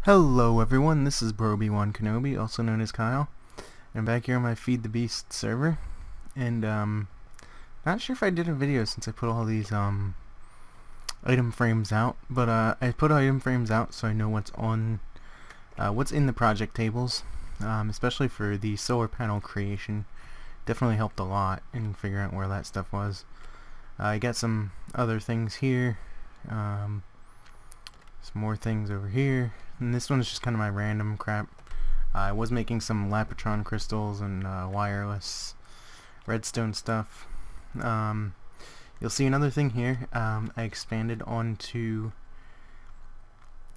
Hello everyone, this is Broby1 Kenobi, also known as Kyle. I'm back here on my Feed the Beast server. And not sure if I did a video since I put all these item frames out, but I put item frames out so I know what's in the project tables, especially for the solar panel creation. Definitely helped a lot in figuring out where that stuff was. I got some other things here, some more things over here, and this one's just kind of my random crap. I was making some Lapotron crystals and wireless redstone stuff. You'll see another thing here. I expanded onto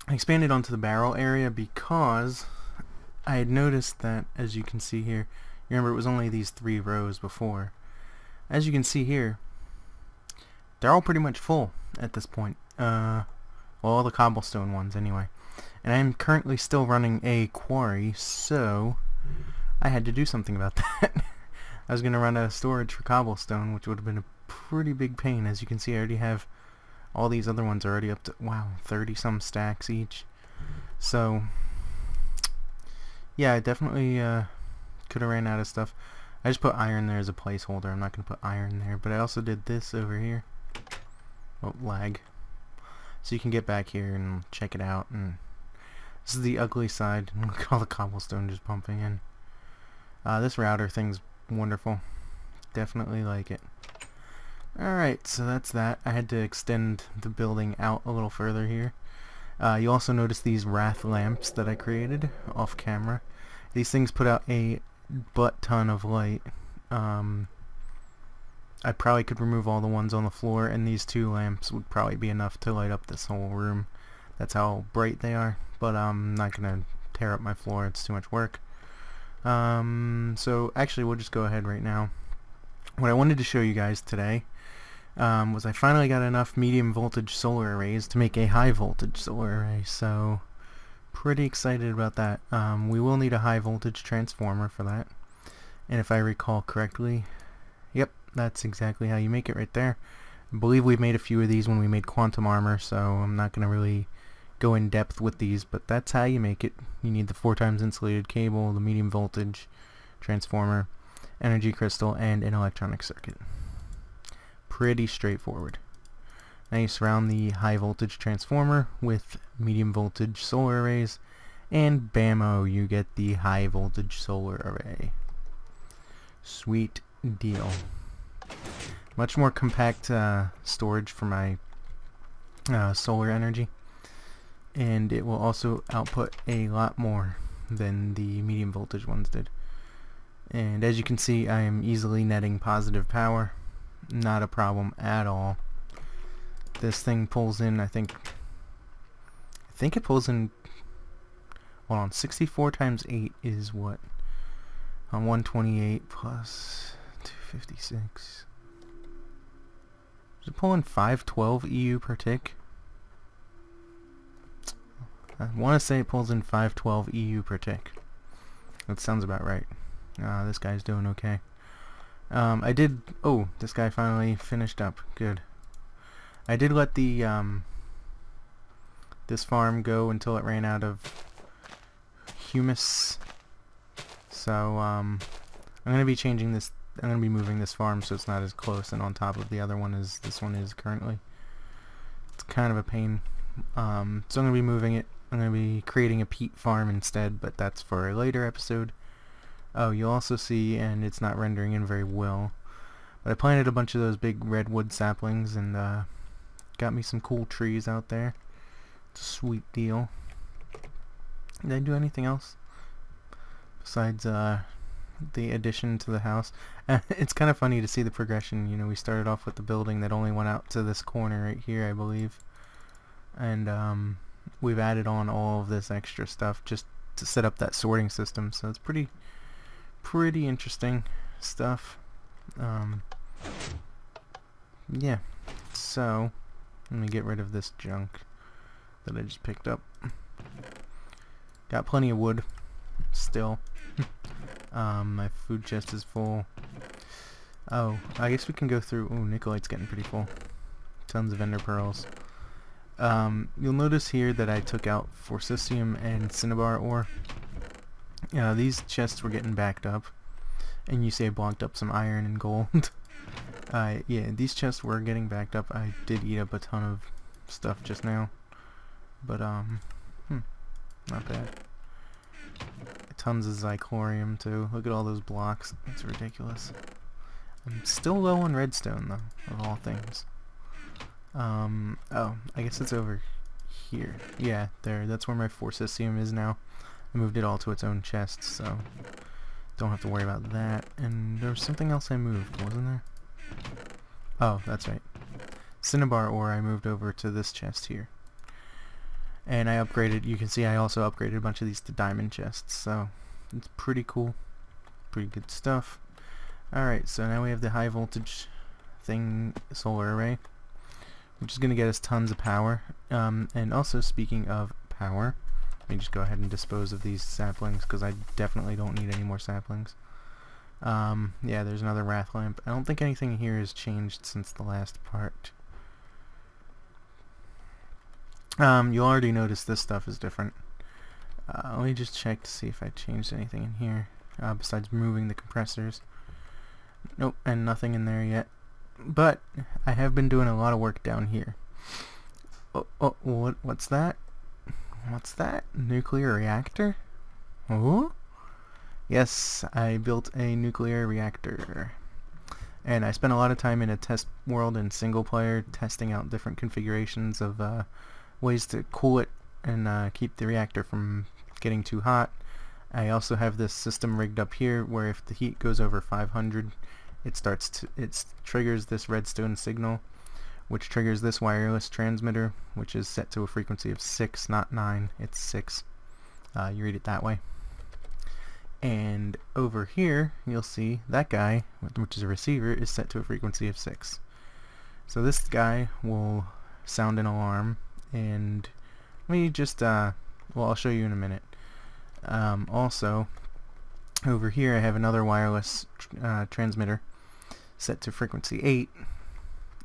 the barrel area because I had noticed that, as you can see here, remember it was only these 3 rows before. As you can see here, they're all pretty much full at this point. Well, all the cobblestone ones anyway. And I'm currently still running a quarry, so I had to do something about that. I was going to run out of storage for cobblestone, which would have been a pretty big pain. As you can see, I already have all these other ones already up to, wow, 30 some stacks each. So yeah, I definitely could have ran out of stuff. I just put iron there as a placeholder. I'm not going to put iron there, but I also did this over here. Oh, lag. So you can get back here and check it out. And this is the ugly side. Look at all the cobblestone just pumping in. This router thing's wonderful. Definitely like it. Alright, so that's that. I had to extend the building out a little further here. You also notice these wrath lamps that I created off camera. These things put out a butt ton of light. I probably could remove all the ones on the floor, and these 2 lamps would probably be enough to light up this whole room. That's how bright they are, but I'm not going to tear up my floor. It's too much work. So actually we'll just go ahead right now. What I wanted to show you guys today was I finally got enough medium voltage solar arrays to make a high voltage solar array, so pretty excited about that. We will need a high voltage transformer for that, and if I recall correctly, yep, that's exactly how you make it right there. I believe we've made a few of these when we made quantum armor, so I'm not going to really go in depth with these, but that's how you make it. You need the 4 times insulated cable, the medium voltage transformer, energy crystal, and an electronic circuit. Pretty straightforward. Now you surround the high voltage transformer with medium voltage solar arrays, and bammo, you get the high voltage solar array. Sweet deal. Much more compact storage for my solar energy, and it will also output a lot more than the medium voltage ones did. And as you can see, I am easily netting positive power. Not a problem at all. This thing pulls in, I think it pulls in, hold on, 64 times 8 is what? On 128 plus 256. Does it pull in 512 EU per tick? I want to say it pulls in 512 EU per tick. That sounds about right. This guy's doing okay. Oh, this guy finally finished up. Good. I did let the this farm go until it ran out of humus. So I'm gonna be changing this. I'm gonna be moving this farm so it's not as close and on top of the other one as this one is currently. It's kind of a pain. So I'm gonna be moving it. I'm gonna be creating a peat farm instead, but that's for a later episode. Oh, you'll also see, and it's not rendering in very well, but I planted a bunch of those big redwood saplings and got me some cool trees out there. It's a sweet deal. Did I do anything else besides the addition to the house? It's kind of funny to see the progression. You know, we started off with the building that only went out to this corner right here, I believe, and we've added on all of this extra stuff just to set up that sorting system. So it's pretty interesting stuff. Yeah, so let me get rid of this junk that I just picked up. Got plenty of wood still. My food chest is full. Oh, I guess we can go through. Oh, Nikolite's getting pretty full. Tons of ender pearls. You'll notice here that I took out forcisium and cinnabar ore. These chests were getting backed up, and you see I blocked up some iron and gold. Yeah, these chests were getting backed up. I did eat up a ton of stuff just now, but not bad. Tons of zirconium too. Look at all those blocks. That's ridiculous. I'm still low on redstone though, of all things. Oh, I guess it's over here. Yeah, there. That's where my forcisium is now. I moved it all to its own chest, so don't have to worry about that. And there was something else I moved, wasn't there? Oh, that's right. Cinnabar ore I moved over to this chest here. And I upgraded, you can see I also upgraded a bunch of these to diamond chests, so it's pretty cool. Pretty good stuff. Alright, so now we have the high voltage thing, solar array, which is going to get us tons of power. And also, speaking of power, let me just go ahead and dispose of these saplings, because I definitely don't need any more saplings. Yeah, there's another wrath lamp. I don't think anything here has changed since the last part. You'll already notice this stuff is different. Let me just check to see if I changed anything in here, besides moving the compressors. Nope, and nothing in there yet. But I have been doing a lot of work down here. Oh, what's that? What's that? Nuclear reactor? Oh? Yes, I built a nuclear reactor. And I spent a lot of time in a test world in single player, testing out different configurations of ways to cool it and keep the reactor from getting too hot. I also have this system rigged up here where if the heat goes over 500, it triggers this redstone signal, which triggers this wireless transmitter, which is set to a frequency of 6, not 9. It's 6. You read it that way. And over here, you'll see that guy, which is a receiver, is set to a frequency of 6. So this guy will sound an alarm, and let me just, well, I'll show you in a minute. Also, over here I have another wireless transmitter set to frequency 8,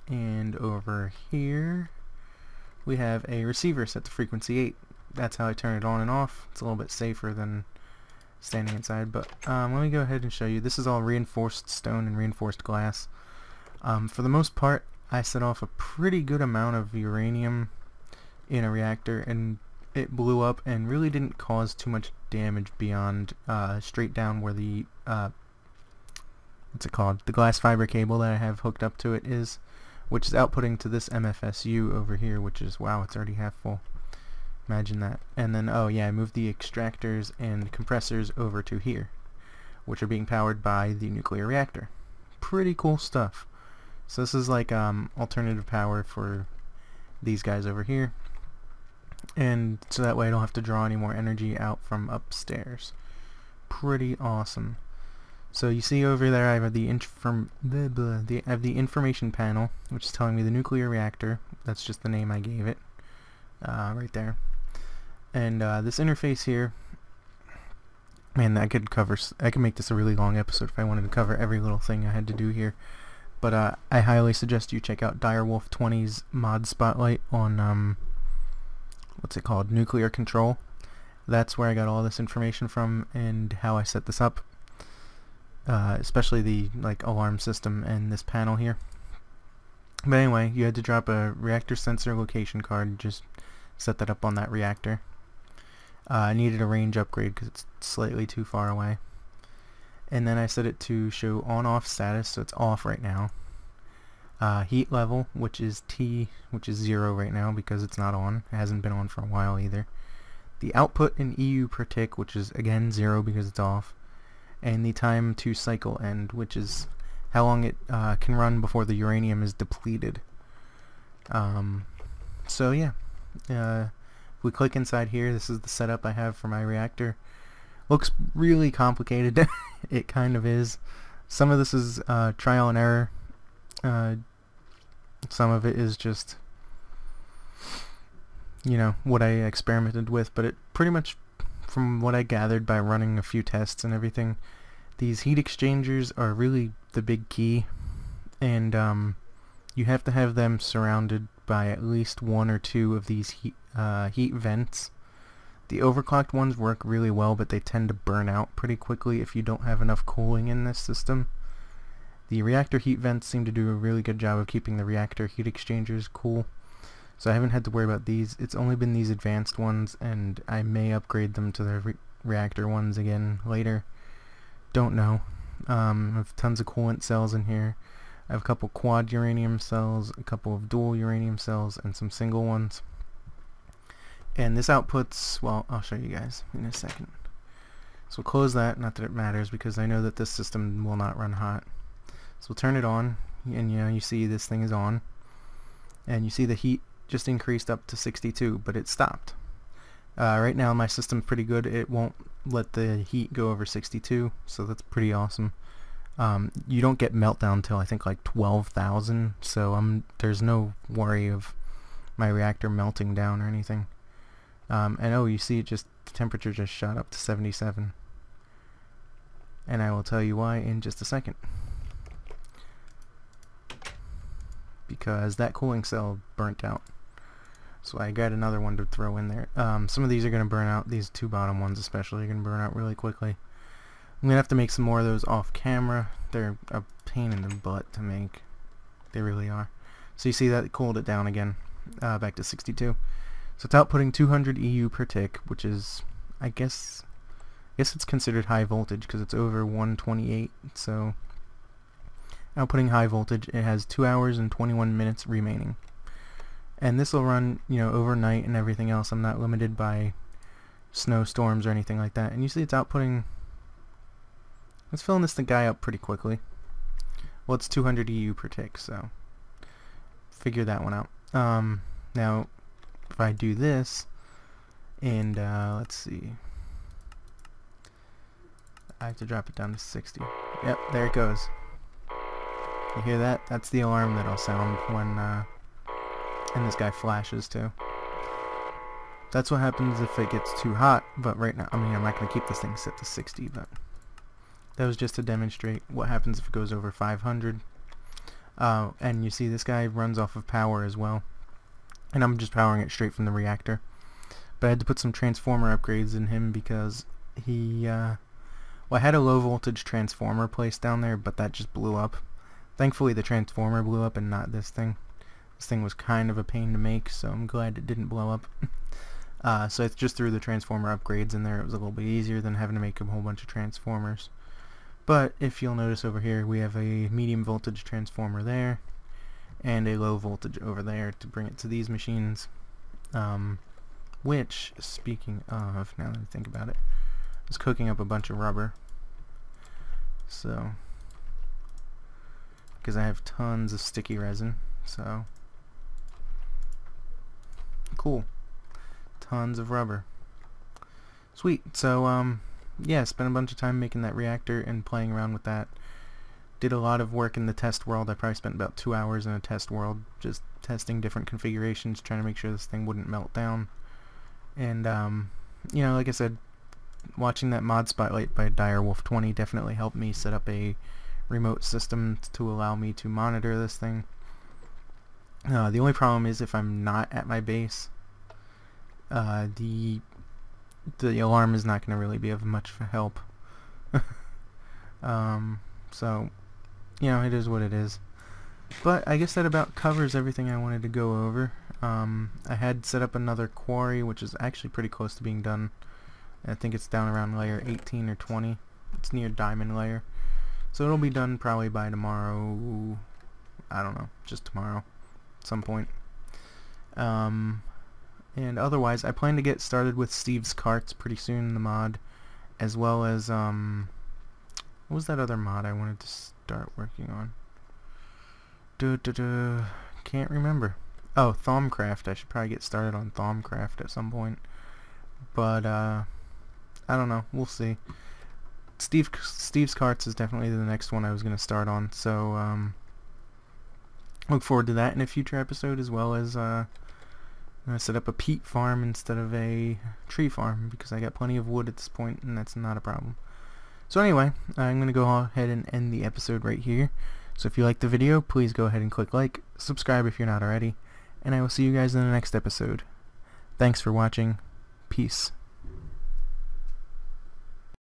and over here we have a receiver set to frequency 8. That's how I turn it on and off. It's a little bit safer than standing inside, but let me go ahead and show you. This is all reinforced stone and reinforced glass. For the most part, I set off a pretty good amount of uranium in a reactor, and it blew up and really didn't cause too much damage beyond straight down where the what's it called, the glass fiber cable that I have hooked up to it is, which is outputting to this MFSU over here, which is, wow, it's already half full. Imagine that. And then, oh yeah, I moved the extractors and compressors over to here, which are being powered by the nuclear reactor. Pretty cool stuff. So this is like alternative power for these guys over here, and so that way I don't have to draw any more energy out from upstairs. Pretty awesome. So you see over there I have the information panel, which is telling me the nuclear reactor. That's just the name I gave it, right there. And this interface here, man, I could make this a really long episode if I wanted to cover every little thing I had to do here. But I highly suggest you check out Direwolf 20's mod spotlight on what's it called, nuclear control. That's where I got all this information from and how I set this up, especially the alarm system and this panel here. But anyway, you had to drop a reactor sensor location card, just set that up on that reactor. I needed a range upgrade because it's slightly too far away. And then I set it to show on-off status, so it's off right now. Heat level, which is T, which is 0 right now because it's not on. It hasn't been on for a while either. The output in EU per tick, which is again 0 because it's off. And the time to cycle end, which is how long it can run before the uranium is depleted. So yeah, if we click inside here, this is the setup I have for my reactor. Looks really complicated. It kind of is. Some of this is trial and error. Some of it is just, you know, what I experimented with, but it pretty much, from what I gathered by running a few tests and everything, these heat exchangers are really the big key, and you have to have them surrounded by at least one or two of these heat vents. The overclocked ones work really well, but they tend to burn out pretty quickly if you don't have enough cooling in this system. The reactor heat vents seem to do a really good job of keeping the reactor heat exchangers cool, so I haven't had to worry about these. It's only been these advanced ones, and I may upgrade them to the reactor ones again later. Don't know. I have tons of coolant cells in here. I have a couple quad uranium cells, a couple of dual uranium cells, and some single ones. And this outputs, well, I'll show you guys in a second. So we'll close that, not that it matters, because I know that this system will not run hot. So we'll turn it on, and you see this thing is on. And you see the heat just increased up to 62, but it stopped. Right now my system's pretty good. It won't let the heat go over 62, so that's pretty awesome. You don't get meltdown until I think like 12,000, so there's no worry of my reactor melting down or anything. And oh, you see the temperature just shot up to 77. And I will tell you why in just a second. Because that cooling cell burnt out. So I got another one to throw in there. Some of these are going to burn out. These two bottom ones especially are going to burn out really quickly. I'm going to have to make some more of those off camera. They're a pain in the butt to make. They really are. So you see that it cooled it down again, back to 62. So it's outputting 200 EU per tick, which is, I guess it's considered high voltage because it's over 128. So outputting high voltage. It has 2 hours and 21 minutes remaining. And this will run, overnight and everything else. I'm not limited by snowstorms or anything like that. And you see it's outputting, let's filling this guy up pretty quickly. Well, it's 200 EU per tick, so figure that one out. Now, if I do this, and let's see, I have to drop it down to 60. Yep, there it goes. You hear that? That's the alarm that'll sound when and this guy flashes too. That's what happens if it gets too hot, but right now, I'm not going to keep this thing set to 60, but that was just to demonstrate what happens if it goes over 500. And you see this guy runs off of power as well, and I'm just powering it straight from the reactor. But I had to put some transformer upgrades in him because well, I had a low voltage transformer placed down there, but that just blew up. Thankfully the transformer blew up and not this thing. This thing was kind of a pain to make, so I'm glad it didn't blow up. So I just threw the transformer upgrades in there. It was a little bit easier than having to make a whole bunch of transformers. But if you'll notice over here, we have a medium voltage transformer there and a low voltage over there to bring it to these machines. Which, speaking of, now that I think about it, I was cooking up a bunch of rubber. So, because I have tons of sticky resin, so cool. Tons of rubber. Sweet. So, yeah, spent a bunch of time making that reactor and playing around with that. Did a lot of work in the test world. I probably spent about 2 hours in a test world just testing different configurations, trying to make sure this thing wouldn't melt down. And, like I said, watching that mod spotlight by Direwolf20 definitely helped me set up a remote system to allow me to monitor this thing. The only problem is if I'm not at my base, the alarm is not going to really be of much help. So, it is what it is. But I guess that about covers everything I wanted to go over. I had set up another quarry, which is actually pretty close to being done. I think it's down around layer 18 or 20. It's near diamond layer. So it'll be done probably by tomorrow. I don't know, just tomorrow at some point. And otherwise, I plan to get started with Steve's carts pretty soon in the mod, as well as, what was that other mod I wanted to start working on? Can't remember. Oh, Thaumcraft. I should probably get started on Thaumcraft at some point. But, I don't know. We'll see. Steve's carts is definitely the next one I was going to start on, so, look forward to that in a future episode, as well as, I set up a peat farm instead of a tree farm because I got plenty of wood at this point and that's not a problem. So anyway, I'm going to go ahead and end the episode right here. So if you liked the video, please go ahead and click like, subscribe if you're not already, and I will see you guys in the next episode. Thanks for watching. Peace.